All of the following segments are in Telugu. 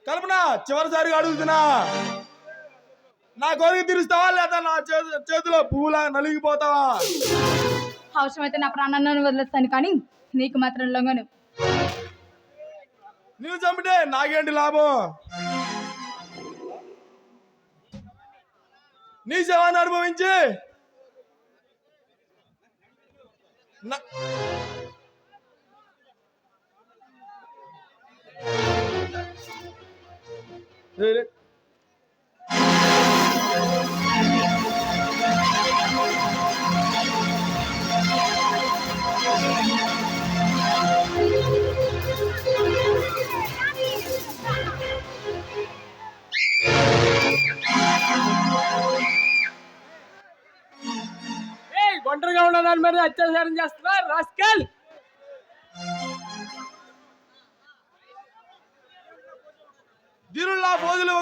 కల్పన చివరిసారిగా అడుగుతున్నా, నా కోరిక తీరుస్తావా లేదా నా చేతిలో పువ్వులా నలిగిపోతావా? అవసరమైతే నా ప్రాణాన్ని వదిలేస్తాను, కానీ నీకు మాత్రం లొంగను. నువ్వు చంపితే నాకేంటి లాభం? నీ శవాన్ని అనుభవించి ఒంటరిగా ఉన్నదాని మీద అత్యాచారం చేస్తున్నా రాస్కల్. దీరుల్లా పోజులు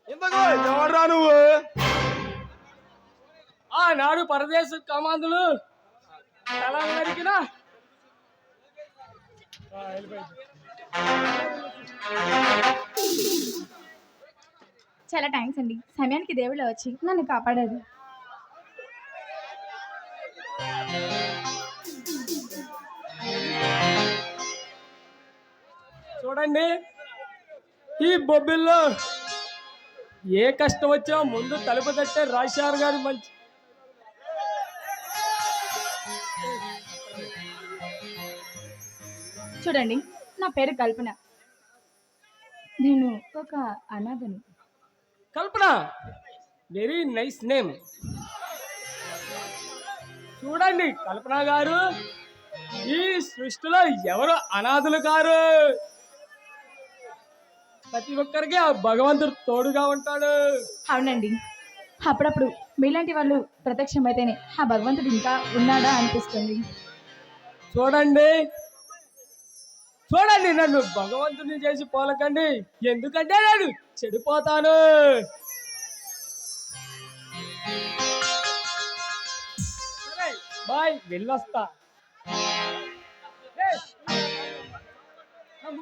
ఇంతకు ఎవడ్రా నువ్వు? ఆనాడు పరదేశ కమాందులు ఎలా నరికినా చాలా థ్యాంక్స్ అండి, సమయానికి దేవుళ్ళు వచ్చి నన్ను కాపాడారు. చూడండి, ఈ బొబ్బిల్లో ఏ కష్టం వచ్చా ముందు తలుపు తట్టే రాజశేఖర్ గారి మంచి. చూడండి, నా పేరు కల్పన, నేను ఒక అనాథను. కల్పన, వెరీ నైస్ నేమ్. చూడండి కల్పన గారు, ఈ సృష్టిలో ఎవరు అనాథులు కారు. ప్రతి ఒక్కరికి ఆ భగవంతుడు తోడుగా ఉంటాడు. అవునండి, అప్పుడప్పుడు మీలాంటి వాళ్ళు ప్రత్యక్షమైతేనే ఆ భగవంతుడు ఇంకా ఉన్నాడా అనిపిస్తుంది. చూడండి చూడండి, నన్ను భగవంతుని చేసి పోలకండి, ఎందుకంటే నేను చెడిపోతాను. సరే బాయ్, వెళ్ళొస్తా.